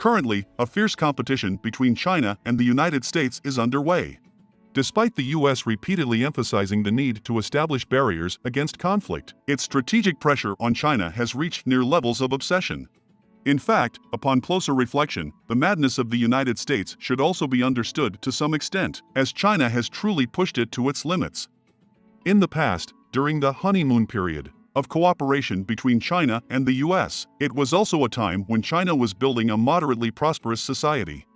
Currently, a fierce competition between China and the United States is underway. Despite the US repeatedly emphasizing the need to establish barriers against conflict, its strategic pressure on China has reached near levels of obsession. In fact, upon closer reflection, the madness of the United States should also be understood to some extent, as China has truly pushed it to its limits. In the past, during the honeymoon period of cooperation between China and the US, it was also a time when China was building a moderately prosperous society.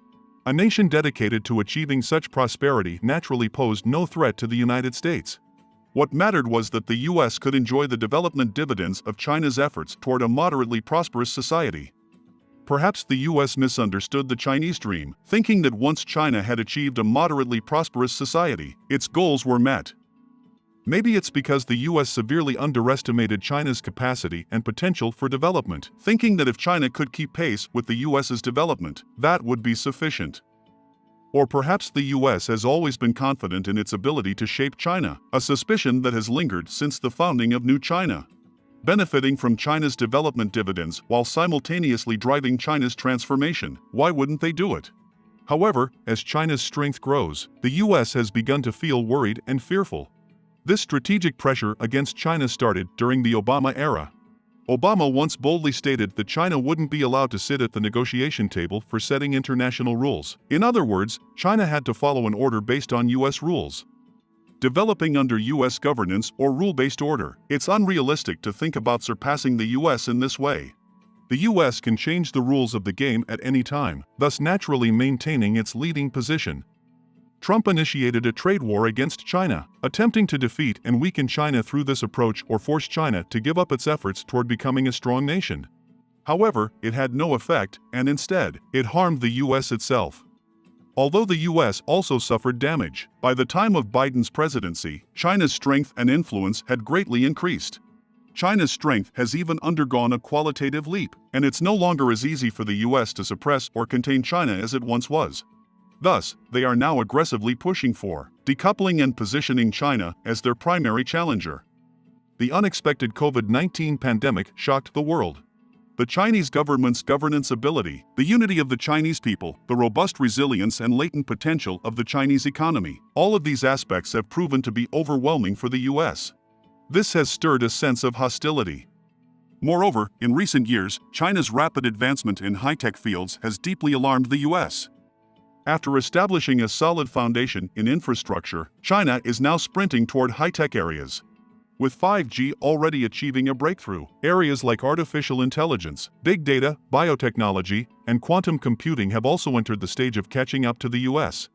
A nation dedicated to achieving such prosperity naturally posed no threat to the United States. What mattered was that the US could enjoy the development dividends of China's efforts toward a moderately prosperous society. Perhaps the US misunderstood the Chinese dream, thinking that once China had achieved a moderately prosperous society, its goals were met. Maybe it's because the US severely underestimated China's capacity and potential for development, thinking that if China could keep pace with the US's development, that would be sufficient. Or perhaps the US has always been confident in its ability to shape China, a suspicion that has lingered since the founding of New China. Benefiting from China's development dividends while simultaneously driving China's transformation, why wouldn't they do it? However, as China's strength grows, the US has begun to feel worried and fearful. This strategic pressure against China started during the Obama era. Obama once boldly stated that China wouldn't be allowed to sit at the negotiation table for setting international rules. In other words, China had to follow an order based on US rules. Developing under US governance or rule-based order, it's unrealistic to think about surpassing the US in this way. The US can change the rules of the game at any time, thus naturally maintaining its leading position. Trump initiated a trade war against China, attempting to defeat and weaken China through this approach or force China to give up its efforts toward becoming a strong nation. However, it had no effect, and instead, it harmed the US itself. Although the US also suffered damage, by the time of Biden's presidency, China's strength and influence had greatly increased. China's strength has even undergone a qualitative leap, and it's no longer as easy for the US to suppress or contain China as it once was. Thus, they are now aggressively pushing for decoupling and positioning China as their primary challenger. The unexpected COVID-19 pandemic shocked the world. The Chinese government's governance ability, the unity of the Chinese people, the robust resilience and latent potential of the Chinese economy, all of these aspects have proven to be overwhelming for the US. This has stirred a sense of hostility. Moreover, in recent years, China's rapid advancement in high-tech fields has deeply alarmed the US. After establishing a solid foundation in infrastructure, China is now sprinting toward high-tech areas. With 5G already achieving a breakthrough, areas like artificial intelligence, big data, biotechnology, and quantum computing have also entered the stage of catching up to the US.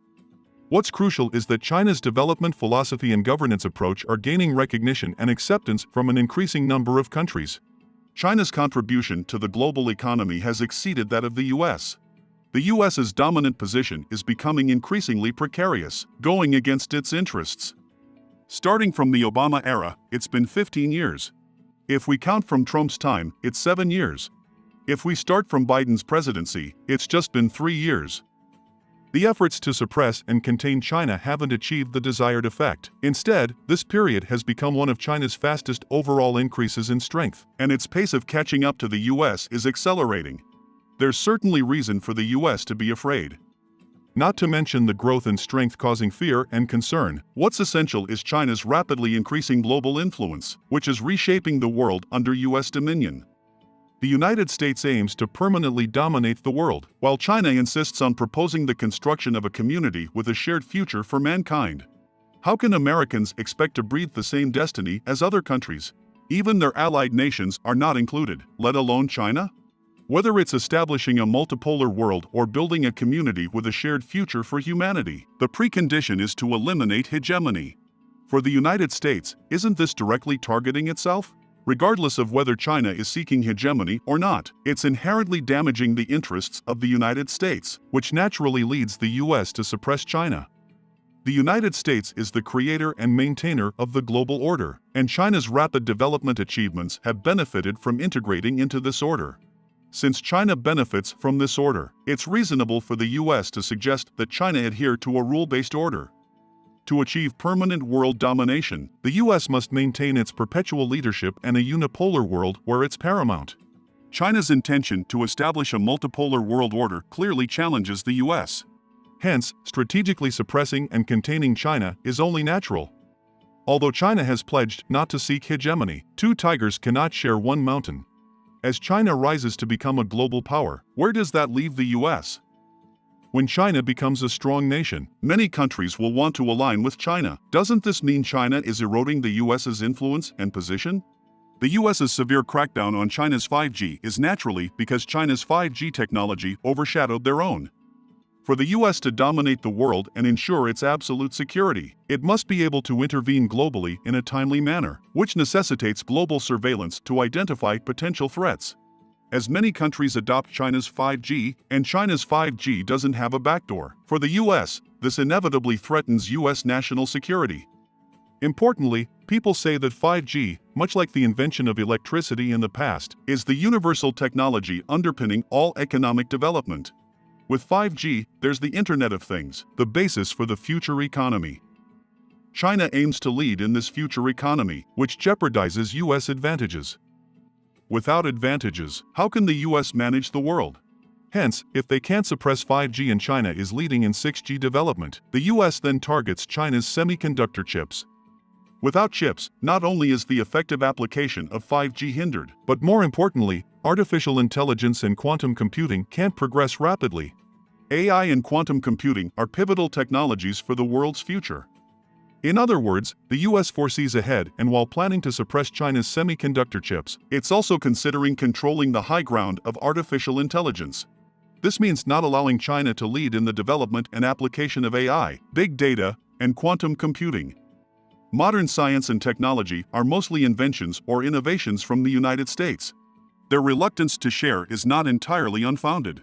What's crucial is that China's development philosophy and governance approach are gaining recognition and acceptance from an increasing number of countries. China's contribution to the global economy has exceeded that of the US. The US's dominant position is becoming increasingly precarious, going against its interests. Starting from the Obama era, it's been 15 years. If we count from Trump's time, it's 7 years. If we start from Biden's presidency, it's just been 3 years. The efforts to suppress and contain China haven't achieved the desired effect. Instead, this period has become one of China's fastest overall increases in strength, and its pace of catching up to the US is accelerating. There's certainly reason for the US to be afraid. Not to mention the growth in strength causing fear and concern, what's essential is China's rapidly increasing global influence, which is reshaping the world under US dominion. The United States aims to permanently dominate the world, while China insists on proposing the construction of a community with a shared future for mankind. How can Americans expect to breathe the same destiny as other countries? Even their allied nations are not included, let alone China? Whether it's establishing a multipolar world or building a community with a shared future for humanity, the precondition is to eliminate hegemony. For the United States, isn't this directly targeting itself? Regardless of whether China is seeking hegemony or not, it's inherently damaging the interests of the United States, which naturally leads the US to suppress China. The United States is the creator and maintainer of the global order, and China's rapid development achievements have benefited from integrating into this order. Since China benefits from this order, it's reasonable for the US to suggest that China adhere to a rule-based order. To achieve permanent world domination, the US must maintain its perpetual leadership and a unipolar world where it's paramount. China's intention to establish a multipolar world order clearly challenges the US. Hence, strategically suppressing and containing China is only natural. Although China has pledged not to seek hegemony, two tigers cannot share one mountain. As China rises to become a global power, where does that leave the US? When China becomes a strong nation, many countries will want to align with China. Doesn't this mean China is eroding the US's influence and position? The US's severe crackdown on China's 5G is naturally because China's 5G technology overshadowed their own. For the US to dominate the world and ensure its absolute security, it must be able to intervene globally in a timely manner, which necessitates global surveillance to identify potential threats. As many countries adopt China's 5G, and China's 5G doesn't have a backdoor, for the US, this inevitably threatens US national security. Importantly, people say that 5G, much like the invention of electricity in the past, is the universal technology underpinning all economic development. With 5G, there's the Internet of Things, the basis for the future economy. China aims to lead in this future economy, which jeopardizes US advantages. Without advantages, how can the US manage the world? Hence, if they can't suppress 5G and China is leading in 6G development, the US then targets China's semiconductor chips. Without chips, not only is the effective application of 5G hindered, but more importantly, artificial intelligence and quantum computing can't progress rapidly. AI and quantum computing are pivotal technologies for the world's future. In other words, the US foresees ahead, and while planning to suppress China's semiconductor chips, it's also considering controlling the high ground of artificial intelligence. This means not allowing China to lead in the development and application of AI, big data, and quantum computing. Modern science and technology are mostly inventions or innovations from the United States. Their reluctance to share is not entirely unfounded.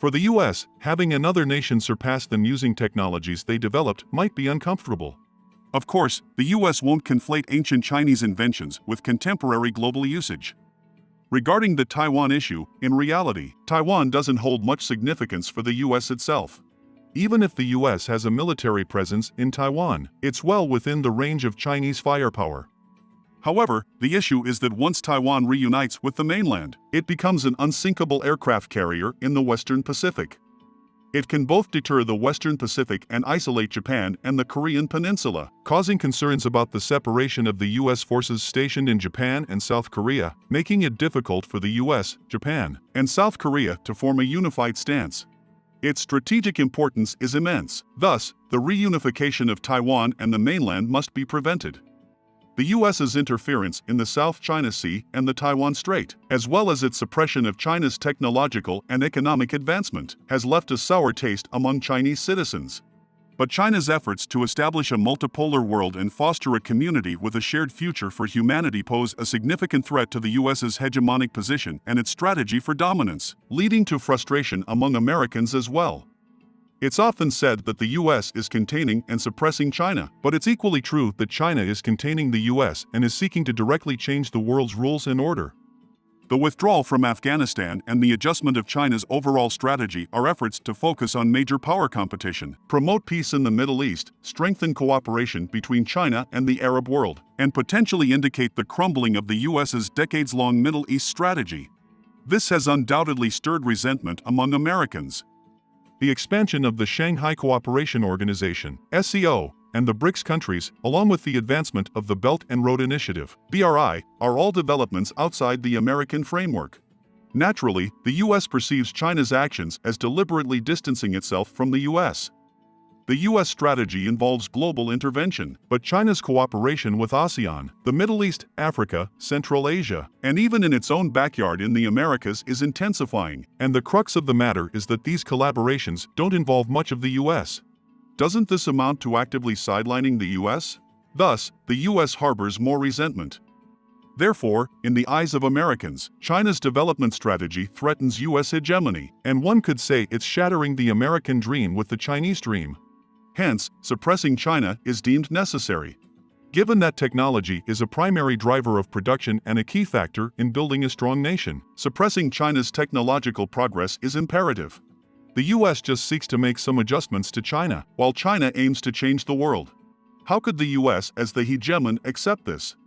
For the US, having another nation surpass them using technologies they developed might be uncomfortable. Of course, the US won't conflate ancient Chinese inventions with contemporary global usage. Regarding the Taiwan issue, in reality, Taiwan doesn't hold much significance for the US itself. Even if the US has a military presence in Taiwan, it's well within the range of Chinese firepower. However, the issue is that once Taiwan reunites with the mainland, it becomes an unsinkable aircraft carrier in the Western Pacific. It can both deter the Western Pacific and isolate Japan and the Korean Peninsula, causing concerns about the separation of the US forces stationed in Japan and South Korea, making it difficult for the US, Japan, and South Korea to form a unified stance. Its strategic importance is immense. Thus, the reunification of Taiwan and the mainland must be prevented. The US's interference in the South China Sea and the Taiwan Strait, as well as its suppression of China's technological and economic advancement, has left a sour taste among Chinese citizens. But China's efforts to establish a multipolar world and foster a community with a shared future for humanity pose a significant threat to the US's hegemonic position and its strategy for dominance, leading to frustration among Americans as well. It's often said that the US is containing and suppressing China, but it's equally true that China is containing the US and is seeking to directly change the world's rules and order. The withdrawal from Afghanistan and the adjustment of China's overall strategy are efforts to focus on major power competition, promote peace in the Middle East, strengthen cooperation between China and the Arab world, and potentially indicate the crumbling of the US's decades-long Middle East strategy. This has undoubtedly stirred resentment among Americans. The expansion of the Shanghai Cooperation Organization, SCO, and the BRICS countries, along with the advancement of the Belt and Road Initiative, BRI, are all developments outside the American framework. Naturally, the US perceives China's actions as deliberately distancing itself from the US. The US strategy involves global intervention, but China's cooperation with ASEAN, the Middle East, Africa, Central Asia, and even in its own backyard in the Americas is intensifying, and the crux of the matter is that these collaborations don't involve much of the US. Doesn't this amount to actively sidelining the US? Thus, the US harbors more resentment. Therefore, in the eyes of Americans, China's development strategy threatens US hegemony, and one could say it's shattering the American dream with the Chinese dream. Hence, suppressing China is deemed necessary. Given that technology is a primary driver of production and a key factor in building a strong nation, suppressing China's technological progress is imperative. The US just seeks to make some adjustments to China, while China aims to change the world. How could the US as the hegemon accept this?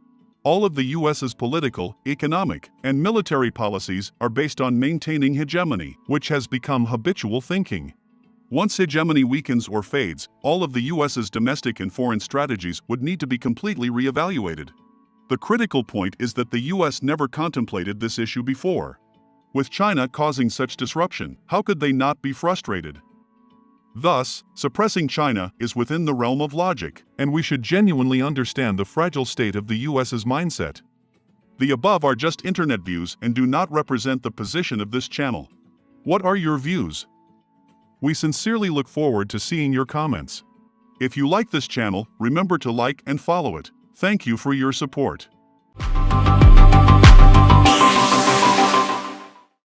All of the US's political, economic, and military policies are based on maintaining hegemony, which has become habitual thinking. Once hegemony weakens or fades, all of the US's domestic and foreign strategies would need to be completely reevaluated. The critical point is that the US never contemplated this issue before. With China causing such disruption, how could they not be frustrated? Thus, suppressing China is within the realm of logic, and we should genuinely understand the fragile state of the US's mindset. The above are just internet views and do not represent the position of this channel. What are your views? We sincerely look forward to seeing your comments. If you like this channel, remember to like and follow it. Thank you for your support.